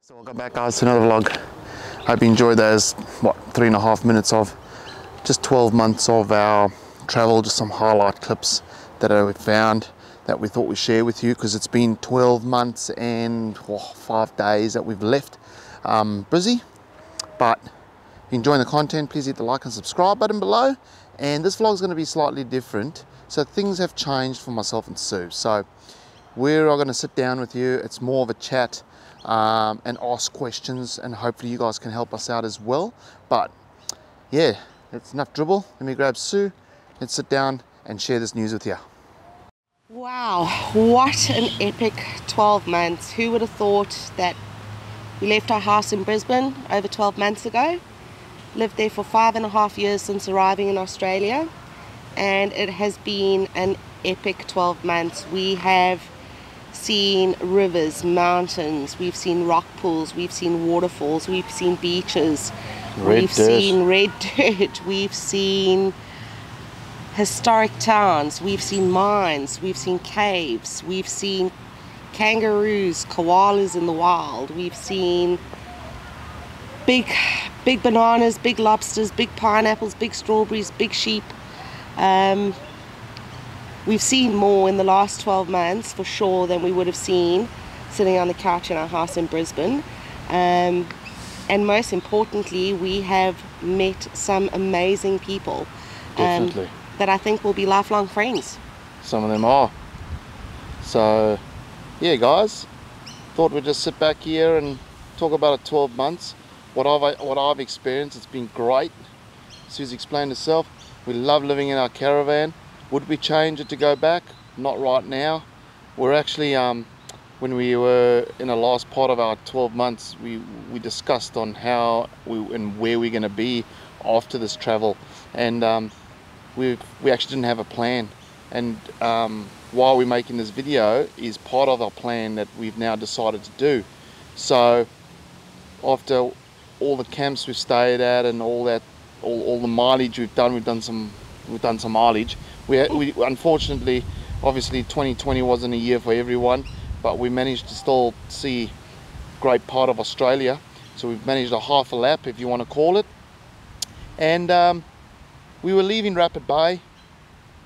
So welcome back, guys, to another vlog. Hope you enjoyed those, 3.5 minutes of just 12 months of our travel, just some highlight clips that we found that we thought we'd share with you, because it's been 12 months and 5 days that we've left Brizzy. But if you're enjoying the content, please hit the like and subscribe button below. And this vlog is going to be slightly different. So things have changed for myself and Sue. So we're going to sit down with you. It's more of a chat and ask questions, and hopefully you guys can help us out as well. But yeah, it's enough dribble. Let me grab Sue and sit down and share this news with you. Wow, what an epic 12 months. Who would have thought that we left our house in Brisbane over 12 months ago, lived there for 5.5 years since arriving in Australia, and it has been an epic 12 months. We have seen rivers, mountains, we've seen rock pools, we've seen waterfalls, we've seen beaches, we've seen red dirt, we've seen historic towns, we've seen mines, we've seen caves, we've seen kangaroos, koalas in the wild, we've seen big bananas, big lobsters, big pineapples, big strawberries, big sheep. We've seen more in the last 12 months for sure than we would have seen sitting on the couch in our house in Brisbane. And most importantly, we have met some amazing people that I think will be lifelong friends. Some of them are. So yeah, guys, thought we'd just sit back here and talk about it. 12 months, what I've experienced. It's been great. Sue's explained herself. We love living in our caravan. Would we change it to go back? Not right now. We're actually, when we were in the last part of our 12 months, we discussed on how and where we're going to be after this travel, and we actually didn't have a plan. And while we're making this video is part of our plan that we've now decided to do. So after all the camps we've stayed at and all that, all the mileage we've done some mileage. We unfortunately, obviously 2020 wasn't a year for everyone, but we managed to still see a great part of Australia. So we've managed a half a lap, if you want to call it. And we were leaving Rapid Bay,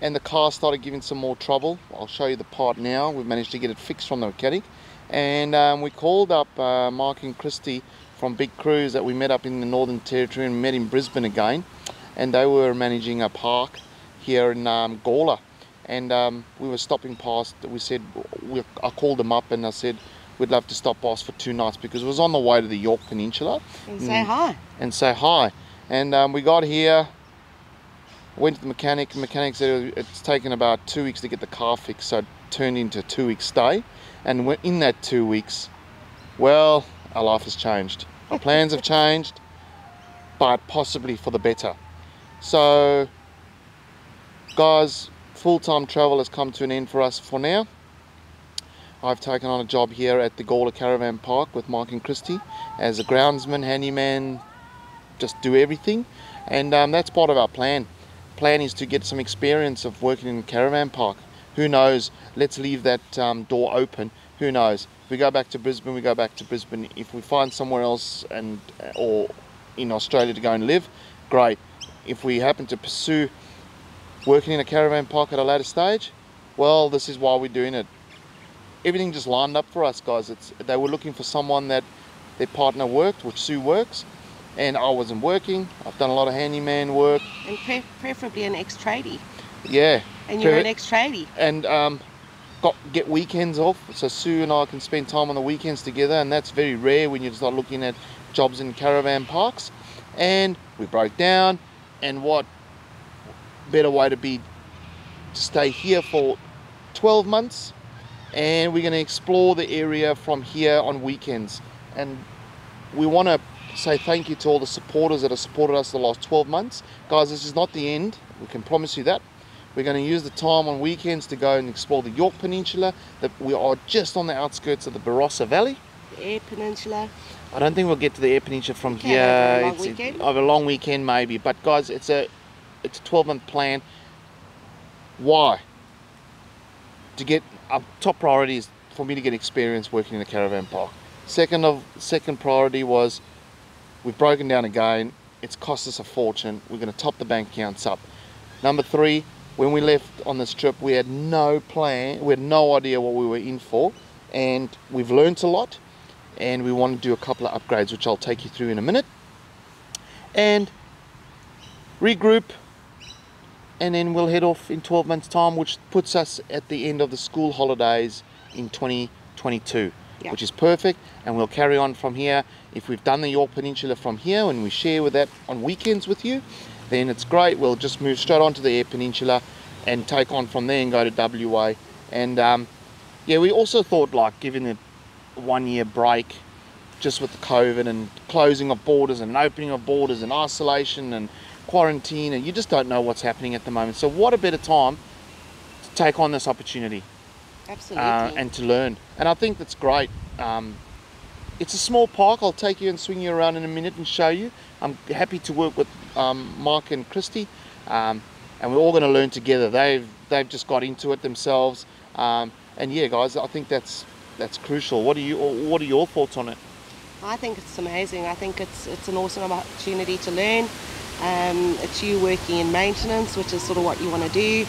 and the car started giving some more trouble I'll show you the part now. We've managed to get it fixed from the mechanic, and we called up Mark and Christy from Big Cruise that we met up in the Northern Territory and met in Brisbane again, and they were managing a park here in Gawler, and we were stopping past. We said, I called them up and I said we'd love to stop past for 2 nights because it was on the way to the York Peninsula. And say hi. And say hi. And we got here, went to the mechanic. The mechanic said it's taken about 2 weeks to get the car fixed, so it turned into a 2-week stay. And in that 2 weeks, well, our life has changed. Our plans have changed, but possibly for the better. So, guys, full-time travel has come to an end for us for now. I've taken on a job here at the Gawler Caravan Park with Mark and Christy as a groundsman, handyman, just do everything. And that's part of our plan. Plan is to get some experience of working in a caravan park. Who knows, let's leave that door open. Who knows, if we go back to Brisbane, we go back to Brisbane. If we find somewhere else or in Australia to go and live, great. If we happen to pursue working in a caravan park at a later stage, well, this is why we're doing it. Everything just lined up for us, guys. They were looking for someone that their partner worked, which Sue works, and I wasn't working. I've done a lot of handyman work. And preferably an ex-tradie. Yeah. And you're an ex-tradie. And get weekends off, so Sue and I can spend time on the weekends together, and that's very rare when you start looking at jobs in caravan parks. And we broke down, and what better way to stay here for 12 months, and we're going to explore the area from here on weekends. And we want to say thank you to all the supporters that have supported us the last 12 months. Guys, this is not the end, we can promise you that. We're going to use the time on weekends to go and explore the York Peninsula. That we are just on the outskirts of the Barossa Valley. The Eyre Peninsula. I don't think we'll get to the Eyre Peninsula from here. Over a long weekend maybe. But guys, it's a 12-month plan. Why? To get top priority is for me to get experience working in a caravan park. Second priority was we've broken down again. It's cost us a fortune. We're going to top the bank accounts up. Number 3. When we left on this trip, we had no plan, we had no idea what we were in for, and we've learned a lot, and we want to do a couple of upgrades, which I'll take you through in a minute, and regroup, and then we'll head off in 12 months' time, which puts us at the end of the school holidays in 2022, yep. Which is perfect, and we'll carry on from here. If we've done the York Peninsula from here, and we share with that on weekends with you, then it's great. We'll just move straight onto the Eyre Peninsula and take on from there and go to WA. And yeah, we also thought like giving it a 1-year break just with the COVID and closing of borders and opening of borders and isolation and quarantine, and you just don't know what's happening at the moment. So what a better time to take on this opportunity. Absolutely. And to learn. And I think that's great. It's a small park. I'll take you and swing you around in a minute and show you. I'm happy to work with Mark and Christy, and we're all going to learn together. They've just got into it themselves, and yeah, guys, I think that's crucial. What are your thoughts on it? I think it's amazing. I think it's an awesome opportunity to learn. It's you working in maintenance, which is sort of what you want to do.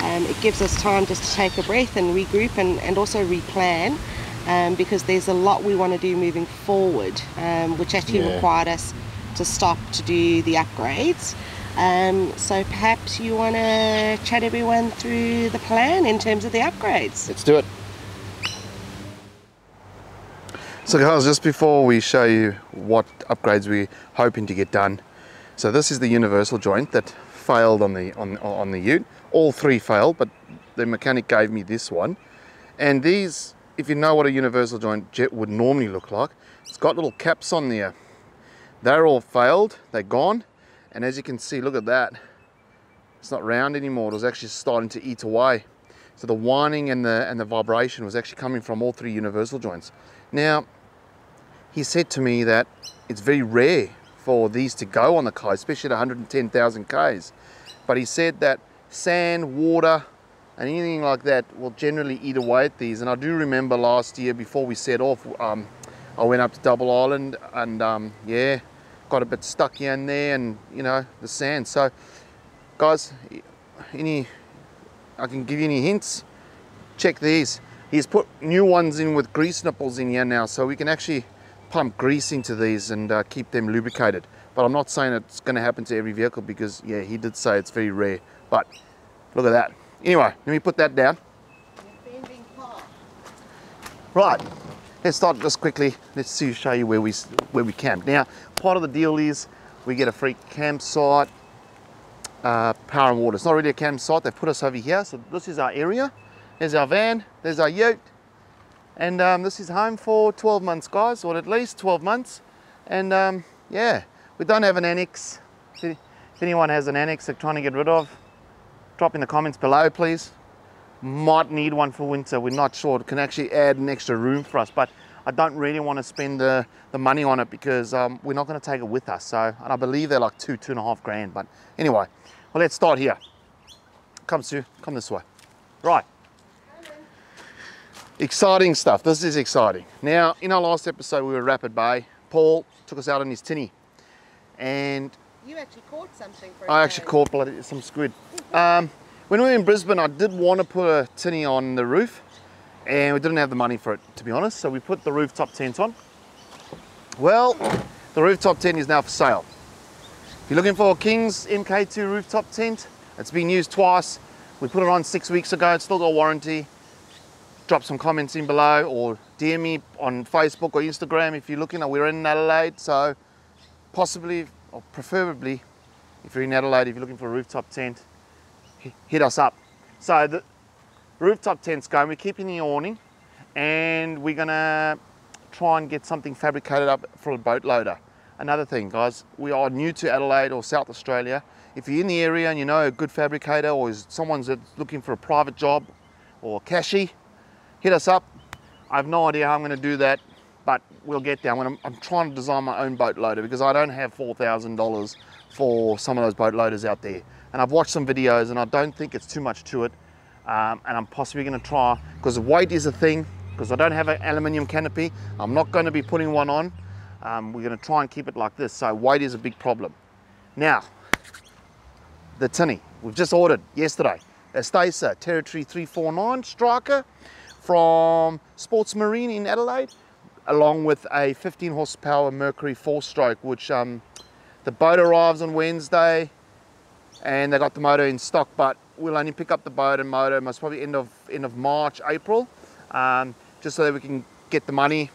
It gives us time just to take a breath and regroup and also replan. Because there's a lot we want to do moving forward, which actually required us to stop to do the upgrades. So perhaps you want to chat everyone through the plan in terms of the upgrades. Let's do it. So guys, just before we show you what upgrades we're hoping to get done, so this is the universal joint that failed on the ute. All 3 failed, but the mechanic gave me this one, and these, if you know what a universal joint jet would normally look like, it's got little caps on there. They're all failed, they're gone, and as you can see, look at that. It's not round anymore, it was actually starting to eat away. So the whining and the vibration was actually coming from all 3 universal joints. Now, he said to me that it's very rare for these to go on the car, especially at 110,000 Ks. But he said that sand, water, and anything like that will generally eat away at these. And I do remember last year before we set off, I went up to Double Island and yeah, got a bit stuck here and there, and you know, the sand. So guys, I can give you any hints, check these. He's put new ones in with grease nipples in here now, so we can actually pump grease into these and keep them lubricated. But I'm not saying it's going to happen to every vehicle because, yeah, he did say it's very rare. But look at that. Anyway, let me put that down. Right, let's start just quickly. Let's show you where we camp. Now, part of the deal is we get a free campsite, power and water. It's not really a campsite. They've put us over here. So this is our area. There's our van. There's our ute. And this is home for 12 months, guys, or at least 12 months. And yeah, we don't have an annex. If anyone has an annex they're trying to get rid of, drop in the comments below, please. Might need one for winter. We're not sure. It can actually add an extra room for us, but I don't really want to spend the money on it because we're not going to take it with us. So, and I believe they're like two and a half grand. But anyway, well, let's start here. Come, Sue, come this way. Right. Exciting stuff. This is exciting. Now, in our last episode, we were Rapid Bay. Paul took us out on his tinny, and you actually caught something. I actually caught some squid. When we were in Brisbane, I did want to put a tinny on the roof, and we didn't have the money for it, to be honest. So we put the rooftop tent on. Well, the rooftop tent is now for sale. If you're looking for a King's MK2 rooftop tent, it's been used twice. We put it on 6 weeks ago. It's still got warranty. Drop some comments in below or DM me on Facebook or Instagram if you're looking. We're in Adelaide, so possibly or preferably if you're in Adelaide, if you're looking for a rooftop tent, hit us up. So the rooftop tent's going. We're keeping the awning, and we're gonna try and get something fabricated up for a boat loader. Another thing, guys, we are new to Adelaide or South Australia. If you're in the area and you know a good fabricator or someone's looking for a private job or cashy, hit us up. I have no idea how I'm going to do that, but we'll get there. I'm trying to design my own boat loader because I don't have $4,000 for some of those boat loaders out there. And I've watched some videos and I don't think it's too much to it. And I'm possibly going to try, because weight is a thing, because I don't have an aluminium canopy. I'm not going to be putting one on. We're going to try and keep it like this. So weight is a big problem. Now, the tinny. We've just ordered yesterday. A Stacer Territory 349 Striker from Sports Marine in Adelaide, along with a 15 horsepower Mercury 4-stroke, which the boat arrives on Wednesday, and they got the motor in stock, but we'll only pick up the boat and motor most probably end of March, April, just so that we can get the money,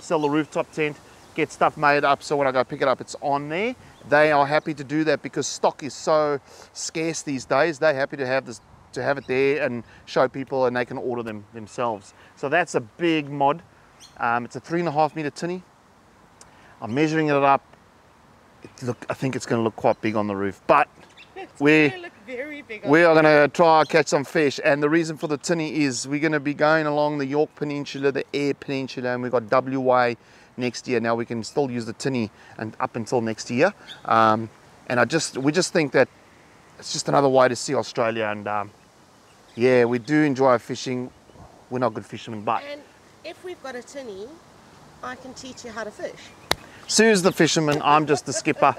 sell the rooftop tent, get stuff made up, so when I go pick it up, it's on there. They are happy to do that because stock is so scarce these days. They're happy to have this, to have it there and show people, and they can order them themselves. So that's a big mod. It's a 3.5 meter tinny. I'm measuring it up. I think it's going to look quite big on the roof, but we are going to try catch some fish. And the reason for the tinny is we're going to be going along the York Peninsula, the Eyre Peninsula, and we've got WA next year. Now we can still use the tinny and up until next year. And we just think that it's just another way to see Australia. And yeah, we do enjoy fishing. We're not good fishermen, but and if we've got a tinny, I can teach you how to fish. Sue's the fisherman, I'm just the skipper.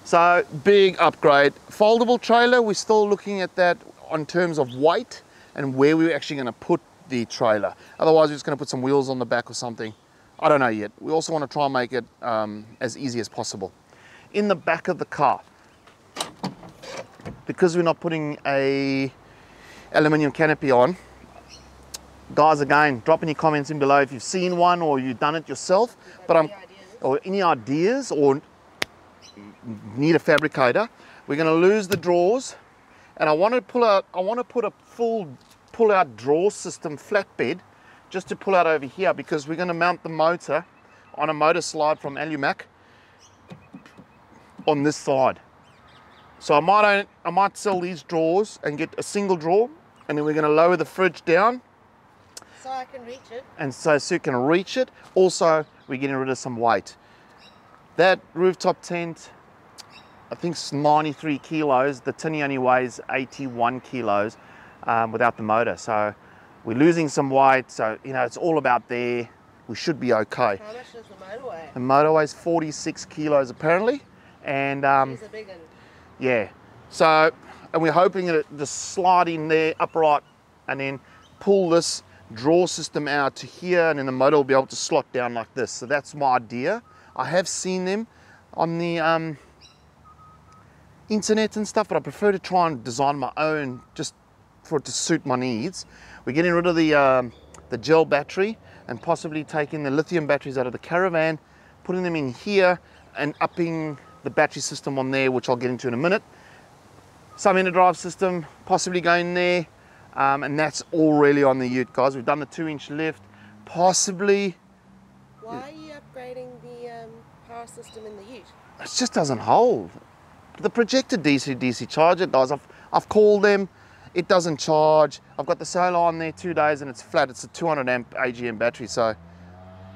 So big upgrade. Foldable trailer, we're still looking at that on terms of weight and where we're actually going to put the trailer. Otherwise we're just going to put some wheels on the back or something. I don't know yet. We also want to try and make it as easy as possible. In the back of the car, because we're not putting a aluminium canopy on, guys, again, drop any comments in below if you've seen one or you've done it yourself, or any ideas or need a fabricator. We're going to lose the drawers, and I want to put a full pull-out drawer system flatbed just to pull out over here, because we're going to mount the motor on a motor slide from Alumac on this side. So I might sell these drawers and get a single drawer, and then we're going to lower the fridge down so I can reach it, and so Sue can reach it. Also, we're getting rid of some weight. That rooftop tent, I think it's 93 kilos. The tinny only weighs 81 kilos without the motor. So we're losing some weight. So, you know, it's all about there. We should be okay. How much does the motor weigh? The motor weighs 46 kilos apparently. And she's a big one. Yeah. So, and we're hoping that the slide in there upright, and then pull this draw system out to here, and then the motor will be able to slot down like this. So that's my idea. I have seen them on the internet and stuff, but I prefer to try and design my own just for it to suit my needs. We're getting rid of the gel battery and possibly taking the lithium batteries out of the caravan, putting them in here and upping the battery system on there, which I'll get into in a minute. Some inner drive system possibly going there, and that's all really on the ute, guys. We've done the 2-inch lift, possibly. Why are you upgrading the power system in the ute? It just doesn't hold. The projected DC charger, guys, I've called them, it doesn't charge. I've got the solar on there 2 days and it's flat. It's a 200 amp AGM battery, so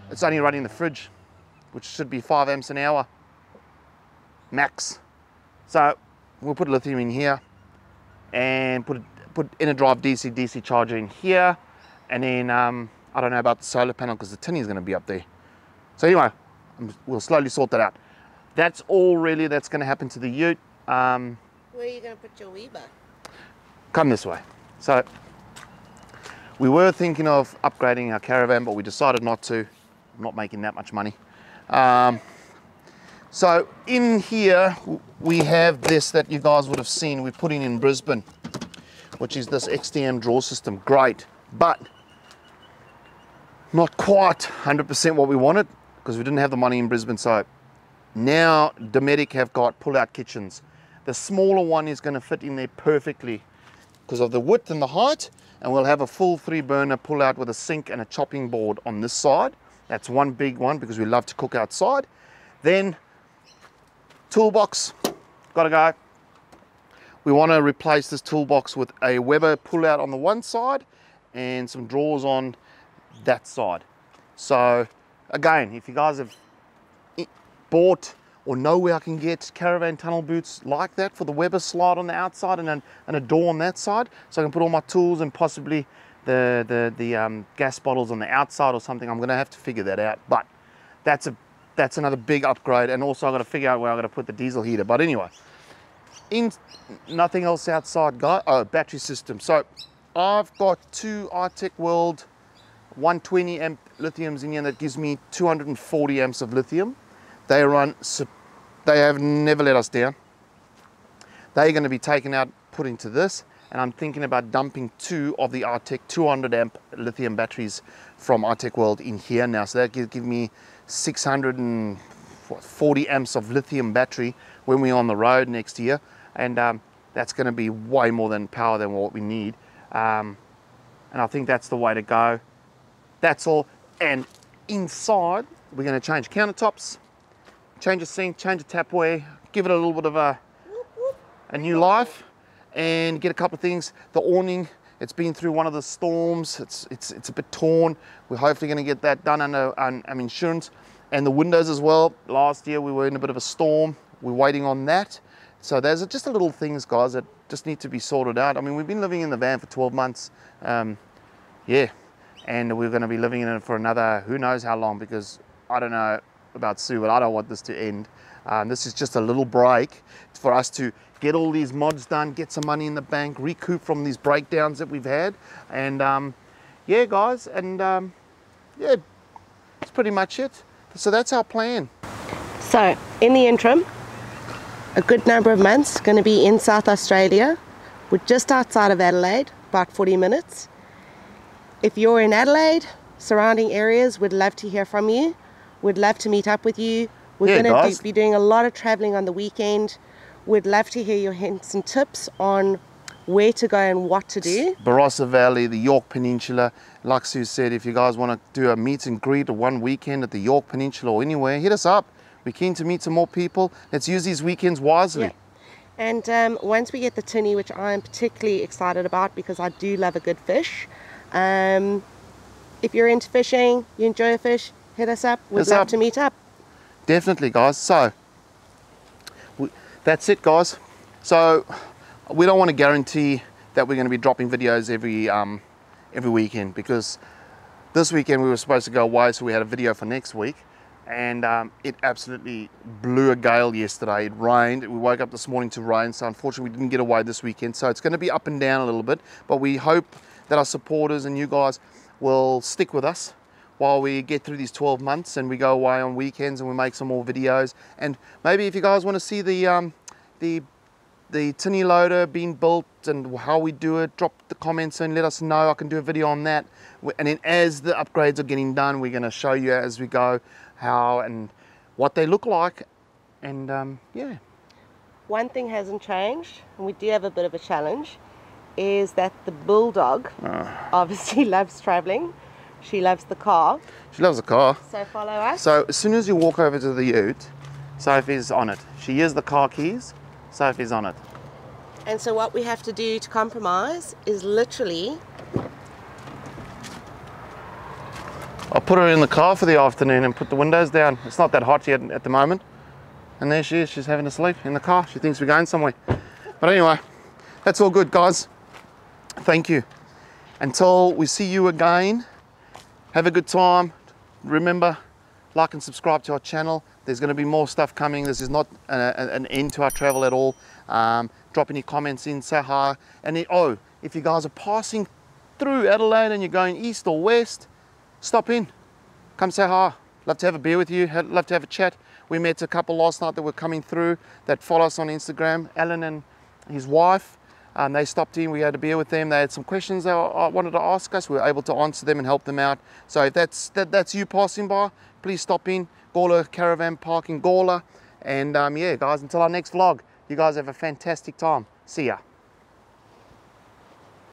it's only running the fridge, which should be 5 amps an hour max. So we'll put lithium in here and put inner drive DC charger in here, and then I don't know about the solar panel because the tinny is going to be up there. So anyway, we'll slowly sort that out. That's all really that's going to happen to the ute. Where are you going to put your Weber? Come this way. So we were thinking of upgrading our caravan, but we decided not to. I'm not making that much money. So in here we have this that you guys would have seen we put in Brisbane, which is this XDM draw system. Great, but not quite 100% what we wanted because we didn't have the money in Brisbane. So now Dometic have got pull-out kitchens. The smaller one is going to fit in there perfectly because of the width and the height, and we'll have a full 3-burner pull-out with a sink and a chopping board on this side. That's one big one because we love to cook outside. Then toolbox, gotta go. We want to replace this toolbox with a Weber pull-out on the one side and some drawers on that side. So again, if you guys have bought or know where I can get caravan tunnel boots like that for the Weber slide on the outside and a door on that side, so I can put all my tools and possibly the gas bottles on the outside or something. I'm gonna have to figure that out, but that's another big upgrade. And also I've got to figure out where I'm gonna put the diesel heater. But anyway, nothing else outside, battery system. So I've got 2 Artec World 120 amp lithiums in here that gives me 240 amps of lithium. They have never let us down. They're going to be taken out, put into this, and I'm thinking about dumping 2 of the Artec 200 amp lithium batteries from Artec World in here now. So that give me 640 amps of lithium battery when we're on the road next year, and that's going to be way more than power than what we need, and I think that's the way to go. That's all. And inside we're going to change countertops, change a sink, change a tapware, give it a little bit of a new life, and get a couple of things. The awning, it's been through one of the storms, it's a bit torn. We're hopefully going to get that done under insurance. And the windows as well. Last year we were in a bit of a storm. We're waiting on that. So there's just a little things, guys, that just need to be sorted out. I mean, we've been living in the van for 12 months. Yeah, and we're going to be living in it for another who knows how long, because I don't know about Sue, but I don't want this to end. This is just a little break for us to get all these mods done, get some money in the bank, recoup from these breakdowns that we've had. And yeah, guys, and yeah, that's pretty much it. So that's our plan. So in the interim, a good number of months going to be in South Australia. We're just outside of Adelaide, about 40 minutes. If you're in Adelaide, surrounding areas, we'd love to hear from you. We'd love to meet up with you. We're going to be doing a lot of traveling on the weekend. We'd love to hear your hints and tips on where to go and what to do. Barossa Valley, the Yorke Peninsula. Like Sue said, if you guys want to do a meet and greet or one weekend at the Yorke Peninsula or anywhere, hit us up. We're keen to meet some more people. Let's use these weekends wisely. Yeah. And once we get the tinny, which I'm particularly excited about because I do love a good fish. If you're into fishing, you enjoy a fish, hit us up. We'd love to meet up. Definitely, guys. So that's it, guys. So we don't want to guarantee that we're going to be dropping videos every weekend, because this weekend we were supposed to go away, so we had a video for next week, and it absolutely blew a gale yesterday. It rained. We woke up this morning to rain, so unfortunately we didn't get away this weekend. So it's going to be up and down a little bit, but we hope that are supporters, and you guys will stick with us while we get through these 12 months and we go away on weekends and we make some more videos. And maybe if you guys want to see the tinny loader being built and how we do it, drop the comments and let us know. I can do a video on that. And then as the upgrades are getting done, we're going to show you as we go how and what they look like. And yeah. One thing hasn't changed, and we do have a bit of a challenge, is that the bulldog obviously loves traveling. She loves the car. She loves the car. So follow us. So as soon as you walk over to the ute, Sophie's on it. She hears the car keys, Sophie's on it. And so what we have to do to compromise is literally... I'll put her in the car for the afternoon and put the windows down. It's not that hot yet at the moment. And there she is, she's having a sleep in the car. She thinks we're going somewhere. But anyway, that's all good, guys. Thank you. Until we see you again, have a good time. Remember, like and subscribe to our channel. There's going to be more stuff coming. This is not an end to our travel at all. Drop any comments in, say hi. And then, oh, if you guys are passing through Adelaide and you're going east or west, stop in. Come say hi. Love to have a beer with you. Love to have a chat. We met a couple last night that were coming through that follow us on Instagram. Alan and his wife. They stopped in, we had a beer with them. They had some questions they wanted to ask us. We were able to answer them and help them out. So if that's you passing by, please stop in. Gawler Caravan Park in Gawler. And yeah, guys, until our next vlog, you guys have a fantastic time. See ya.